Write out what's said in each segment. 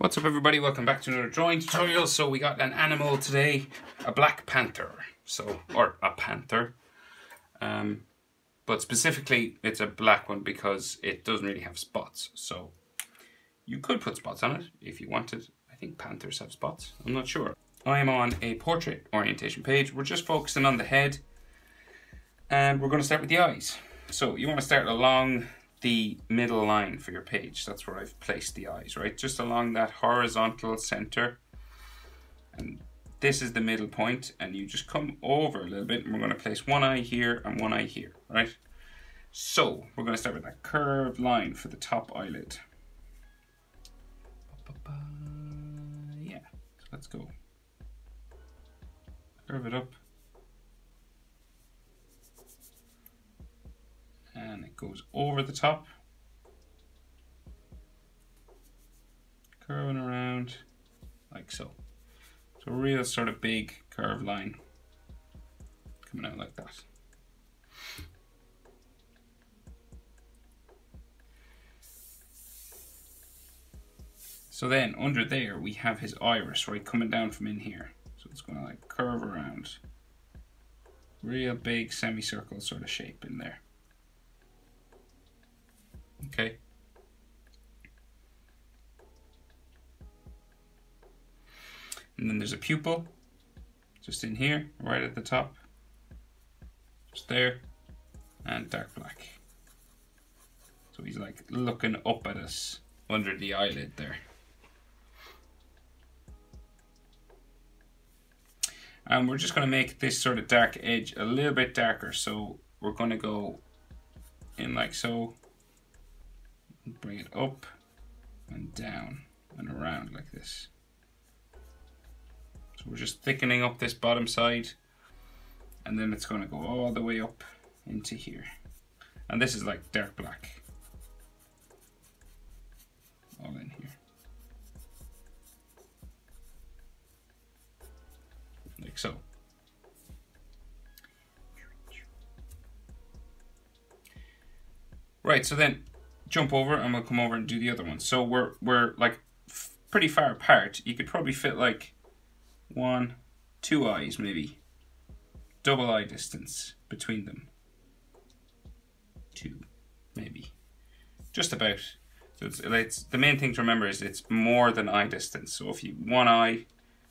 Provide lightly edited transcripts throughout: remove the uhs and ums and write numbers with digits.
What's up everybody, welcome back to another drawing tutorial. So we got an animal today, a black panther, or a panther, but specifically it's a black one because it doesn't really have spots. So you could put spots on it if you wanted. I think panthers have spots, I'm not sure. I am on a portrait orientation page. We're just focusing on the head and we're going to start with the eyes. So you want to start along the middle line for your page. That's where I've placed the eyes, right? Just along that horizontal center. And this is the middle point, and you just come over a little bit and we're going to place one eye here and one eye here, right? So we're going to start with that curved line for the top eyelid. Yeah, so let's go. Curve it up. And it goes over the top, curving around like so. So a real sort of big curved line coming out like that. So then under there we have his iris, right, coming down from in here. So it's going to like curve around, real big semicircle sort of shape in there. Okay. And then there's a pupil just in here, right at the top, just there, and dark black. So he's like looking up at us under the eyelid there. And we're just going to make this sort of dark edge a little bit darker. So we're going to go in like so. Bring it up and down and around like this. So we're just thickening up this bottom side, and then it's going to go all the way up into here. And this is like dark black. All in here. Like so. Right, so then jump over and we'll come over and do the other one. So we're like pretty far apart. You could probably fit like 1, 2 eyes maybe. Double eye distance between them. 2 maybe. Just about. So it's the main thing to remember is it's more than eye distance. So if you one eye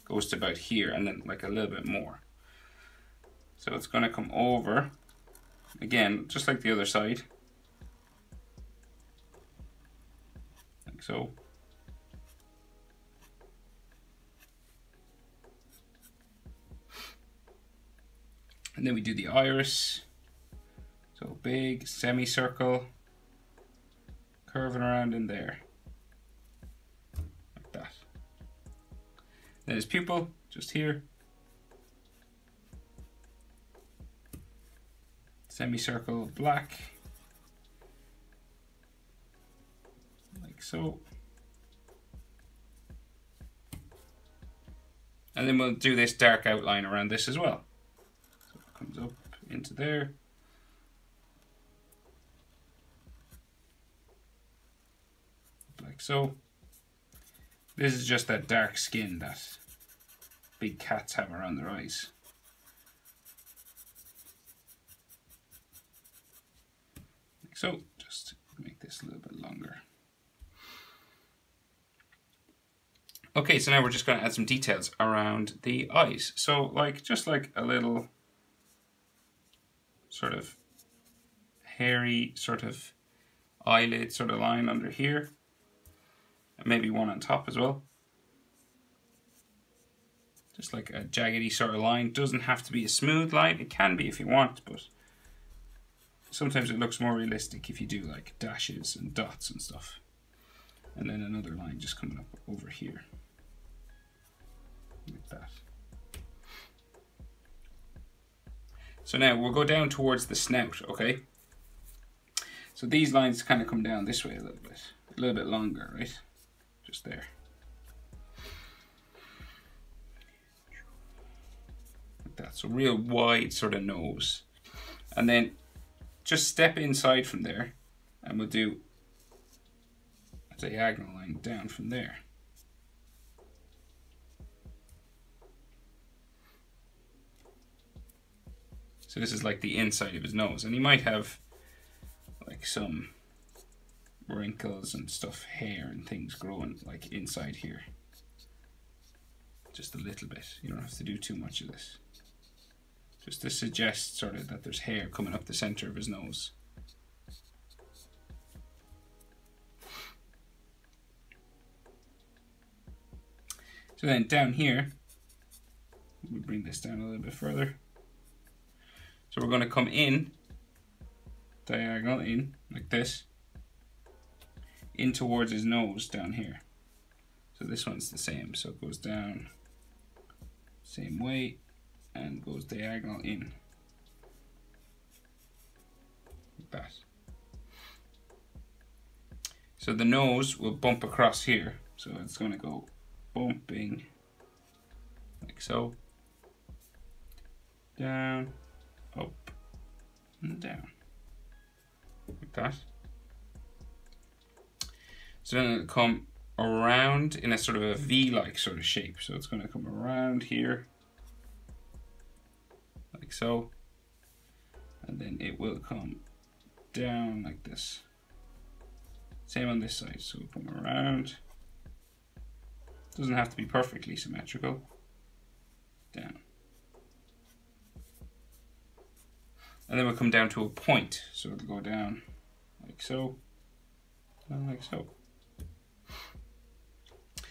goes to about here and then like a little bit more. So it's going to come over again, just like the other side. So and then we do the iris, so big semicircle curving around in there like that. Then his pupil just here, semicircle black like so. And then we'll do this dark outline around this as well. So it comes up into there. Like so. This is just that dark skin that big cats have around their eyes. Like so, just make this a little bit longer. Okay, so now we're just going to add some details around the eyes. So like, just like a little sort of hairy sort of eyelid sort of line under here. And maybe one on top as well. Just like a jaggedy sort of line. Doesn't have to be a smooth line. It can be if you want, but sometimes it looks more realistic if you do like dashes and dots and stuff. And then another line just coming up over here. Like that. So now we'll go down towards the snout, okay? So these lines kind of come down this way a little bit longer, right? Just there. Like that, so real wide sort of nose. And then just step inside from there and we'll do a diagonal line down from there. So this is like the inside of his nose, and he might have like some wrinkles and stuff, hair and things growing like inside here. Just a little bit. You don't have to do too much of this. Just to suggest sort of that there's hair coming up the center of his nose. So then down here, we bring this down a little bit further. So we're going to come in, diagonal in, like this, in towards his nose down here. So this one's the same, so it goes down same way and goes diagonal in, like that. So the nose will bump across here, so it's going to go bumping like so, down, up, and down, like that. So then it'll come around in a sort of a V-like sort of shape. So it's going to come around here, like so, and then it will come down like this. Same on this side, so it'll come around. Doesn't have to be perfectly symmetrical. Down. And then we'll come down to a point, so it'll go down like so, down like so. And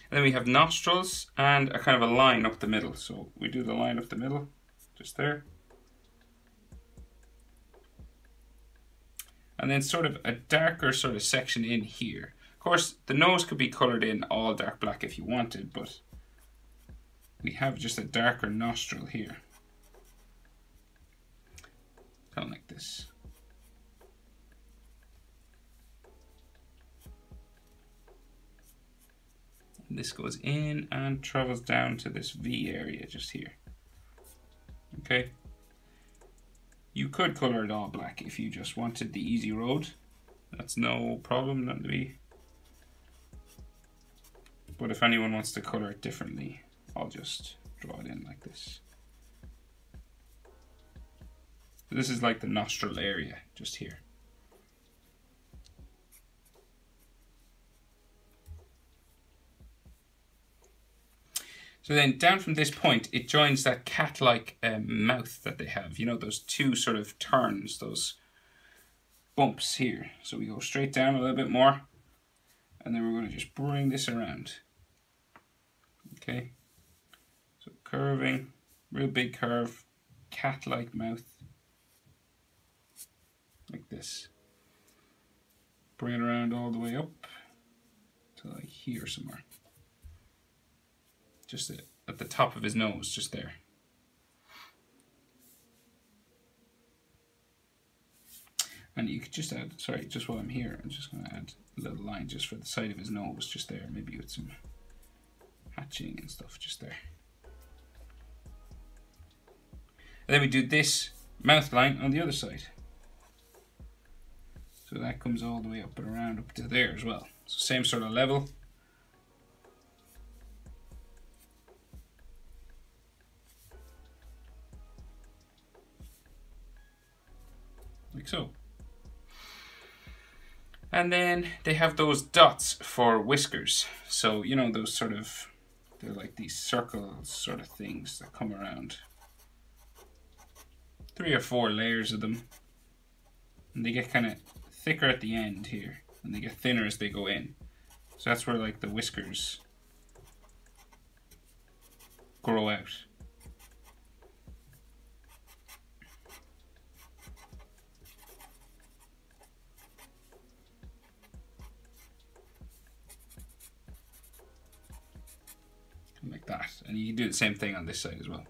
then we have nostrils and a kind of a line up the middle. So we do the line up the middle, just there. And then sort of a darker sort of section in here. Of course, the nose could be colored in all dark black if you wanted, but we have just a darker nostril here. Kind of like this. And this goes in and travels down to this V area just here. Okay. You could color it all black if you just wanted the easy road. That's no problem, not to be. But if anyone wants to color it differently, I'll just draw it in like this. So this is like the nostril area, just here. So then down from this point, it joins that cat-like mouth that they have. You know, those two sort of turns, those bumps here. So we go straight down a little bit more, and then we're going to just bring this around. Okay, so curving, real big curve, cat-like mouth, like this. Bring it around all the way up to like here somewhere. Just at the top of his nose, just there. And you could just add, sorry, just while I'm here, I'm just going to add a little line just for the side of his nose, just there, maybe with some hatching and stuff, just there. And then we do this mouth line on the other side. So that comes all the way up and around up to there as well. So same sort of level. Like so. And then they have those dots for whiskers. So, you know, those sort of, they're like these circles sort of things that come around. 3 or 4 layers of them. And they get kind of thicker at the end here. And they get thinner as they go in. So that's where like the whiskers grow out. Like that, and you can do the same thing on this side as well.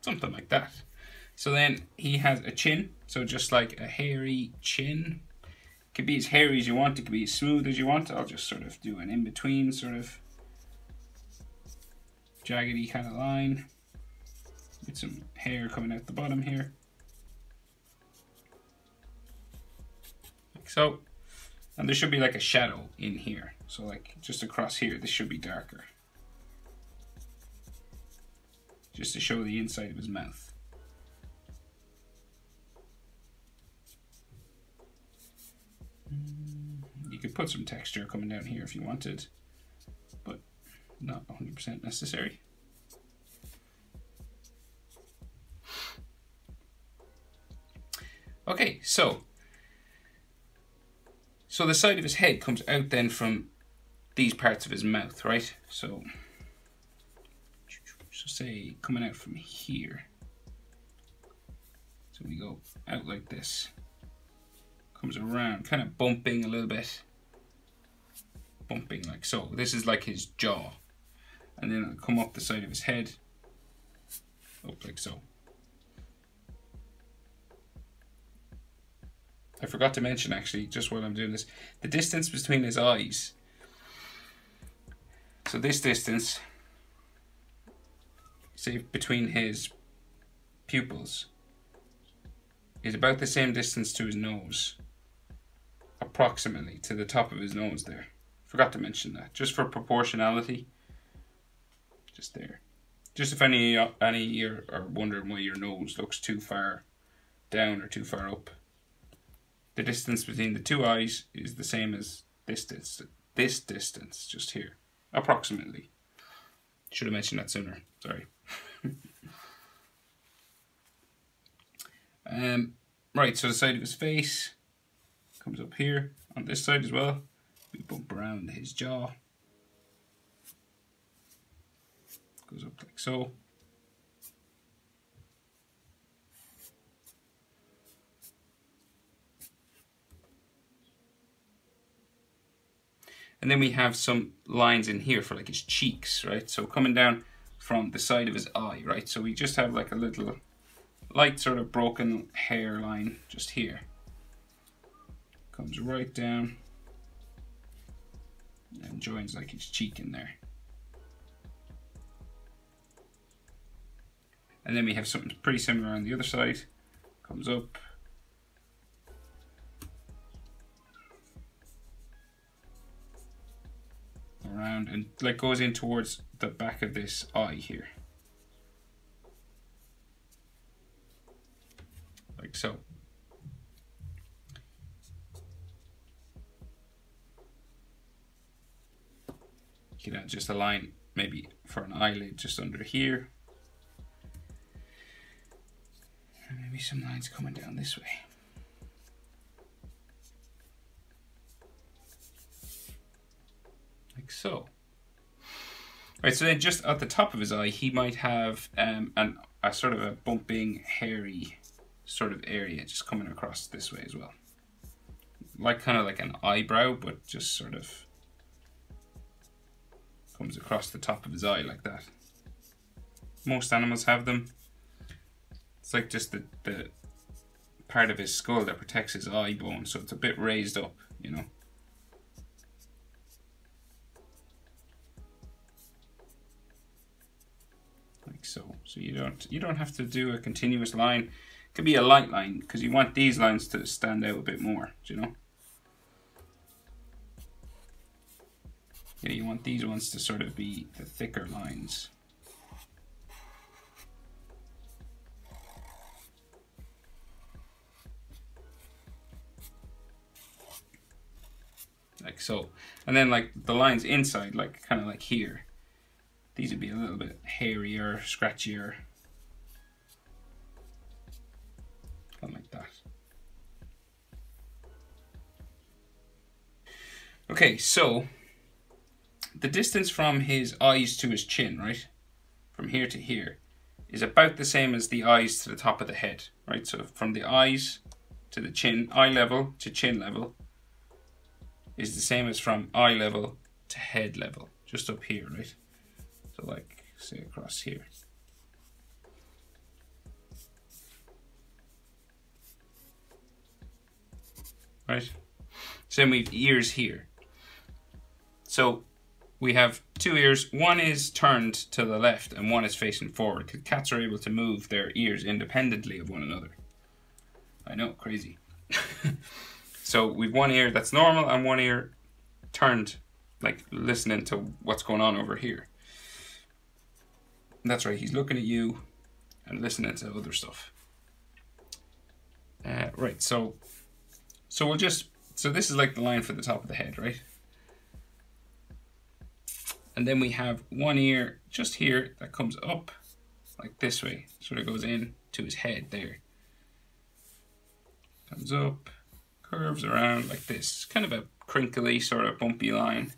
Something like that. So then he has a chin, so just like a hairy chin. It could be as hairy as you want, it could be as smooth as you want. I'll just sort of do an in-between sort of jaggedy kind of line with some hair coming out the bottom here. Like so. And there should be like a shadow in here. So like just across here, this should be darker. Just to show the inside of his mouth. You could put some texture coming down here if you wanted, but not 100% necessary. Okay, so the side of his head comes out then from these parts of his mouth, right? So say coming out from here. So we go out like this. Comes around, kind of bumping a little bit. Bumping like so. This is like his jaw. And then it'll come up the side of his head. Up like so. I forgot to mention actually, just while I'm doing this, the distance between his eyes. So this distance, say between his pupils, is about the same distance to his nose. Approximately to the top of his nose there. Forgot to mention that, just for proportionality. Just there. Just if any of you are wondering why your nose looks too far down or too far up. The distance between the two eyes is the same as this distance, just here, approximately. Should have mentioned that sooner, sorry. Right, so the side of his face comes up here, on this side as well. We bump around his jaw. Goes up like so. And then we have some lines in here for like his cheeks, right? So coming down from the side of his eye, right? So we just have like a little light sort of broken hairline just here. Comes right down and joins like his cheek in there. And then we have something pretty similar on the other side. Comes up. Around and like goes in towards the back of this eye here. Like so. You know, just a line maybe for an eyelid just under here. And maybe some lines coming down this way. Like so. Right, so then just at the top of his eye, he might have a sort of a bumping, hairy sort of area just coming across this way as well. Like kind of like an eyebrow, but just sort of comes across the top of his eye like that. Most animals have them. It's like just the part of his skull that protects his eye bone, so it's a bit raised up, you know. Like so. So you don't have to do a continuous line. It could be a light line because you want these lines to stand out a bit more, do you know? Yeah, you want these ones to sort of be the thicker lines. Like so. And then like the lines inside, like kind of like here. These would be a little bit hairier, scratchier. Kind of like that. Okay, so the distance from his eyes to his chin, right? From here to here is about the same as the eyes to the top of the head, right? So from the eyes to the chin, eye level to chin level is the same as from eye level to head level, just up here, right? So like, say across here. right? So then we've ears here. So we have two ears. One is turned to the left and one is facing forward, because cats are able to move their ears independently of one another. I know, crazy. So we've one ear that's normal and one ear turned, like listening to what's going on over here. And that's right, he's looking at you and listening to other stuff. Right, so we'll just, so this is like the line for the top of the head, right? And then we have one ear just here that comes up like this way, sort of goes in to his head there. Comes up, curves around like this. Kind of a crinkly, sort of bumpy line.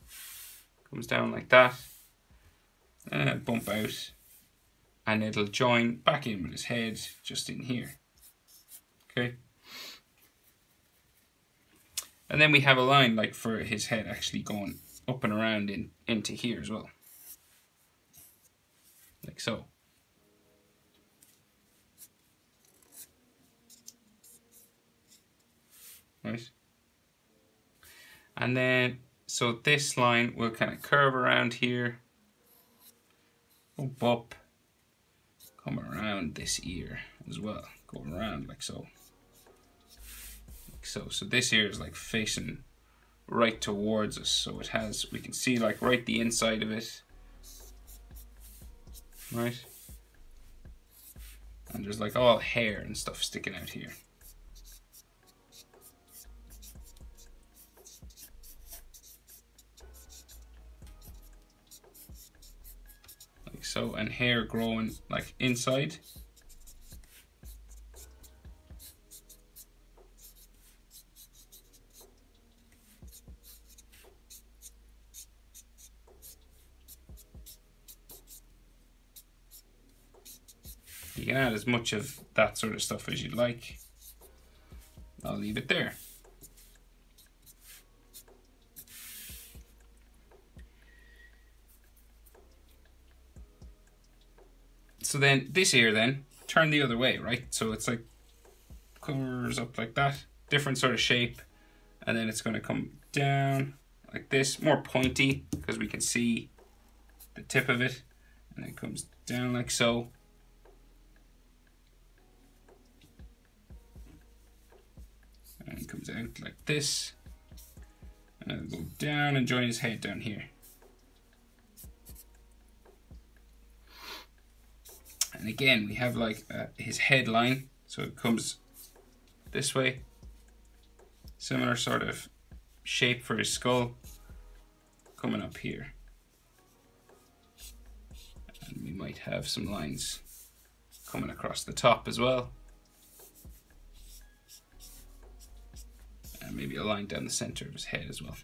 Comes down like that. And it'll bump out. And it'll join back in with his head just in here. Okay. And then we have a line like for his head actually going up and around into here as well. Like so. Right? And then, so this line will kind of curve around here, up, come around this ear as well, go around like so. Like so. So this ear is like facing right towards us, so it has, we can see like right the inside of it, right? And there's like all hair and stuff sticking out here. Like so, and hair growing like inside. You can add as much of that sort of stuff as you'd like. I'll leave it there. So then this ear then, turn the other way, right? So it's like curves up like that, different sort of shape, and then it's going to come down like this, more pointy because we can see the tip of it, and it comes down like so. And it comes out like this, and it'll go down and join his head down here. And again, we have like his headline, so it comes this way. Similar sort of shape for his skull coming up here. And we might have some lines coming across the top as well. And maybe a line down the center of his head as well.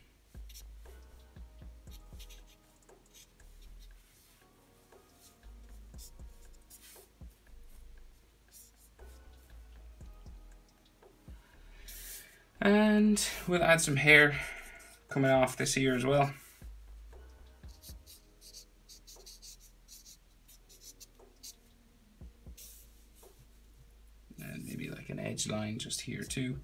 And we'll add some hair coming off this ear as well. And maybe like an edge line just here too.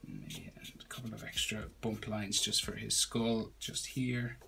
And a couple of extra bump lines just for his skull, just here.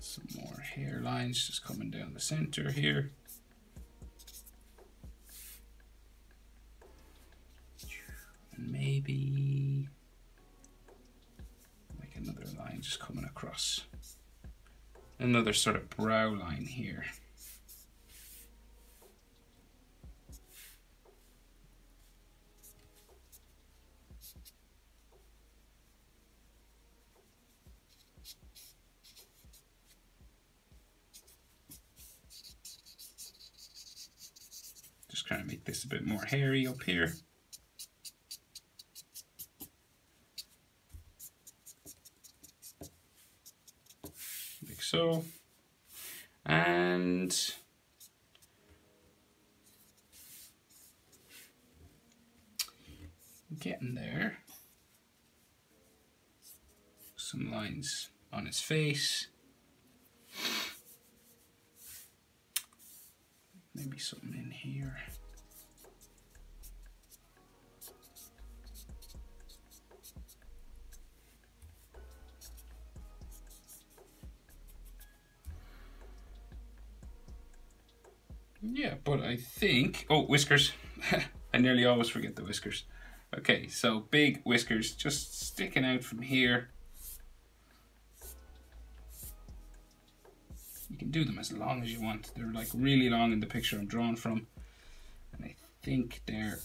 Some more hair lines just coming down the center here. And maybe like another line just coming across. Another sort of brow line here. kind of make this a bit more hairy up here. Like so. And getting there. Some lines on his face. Maybe something in here. Yeah, but I think, oh, whiskers. I nearly always forget the whiskers. Okay, so big whiskers just sticking out from here. You can do them as long as you want. They're like really long in the picture I'm drawn from. And I think they're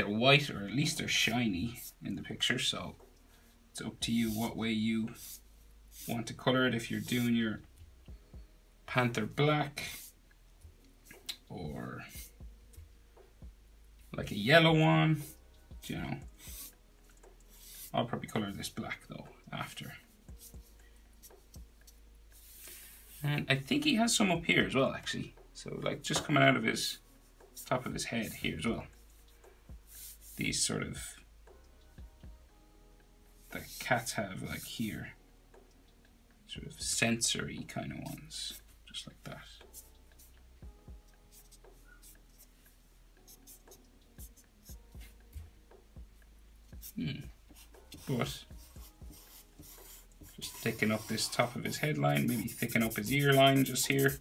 white, or at least they're shiny in the picture, so it's up to you what way you want to color it. If you're doing your Panther black, or like a yellow one, you know. I'll probably color this black though after. And I think he has some up here as well, actually. So like just coming out of his top of his head here as well. These sort of that cats have, like here, sort of sensory kind of ones, just like that. But just thicken up this top of his headline, maybe thicken up his ear line just here,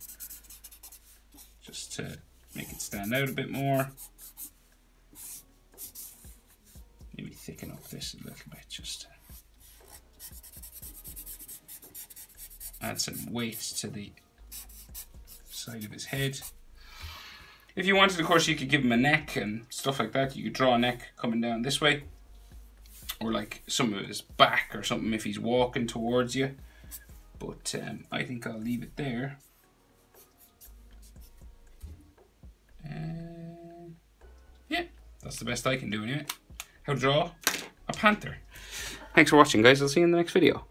just to make it stand out a bit more. Maybe thicken up this a little bit just to add some weight to the side of his head. If you wanted, of course, you could give him a neck and stuff like that. You could draw a neck coming down this way, or like some of his back or something if he's walking towards you. But I think I'll leave it there. Yeah, that's the best I can do anyway. How to draw a panther. Thanks for watching, guys. I'll see you in the next video.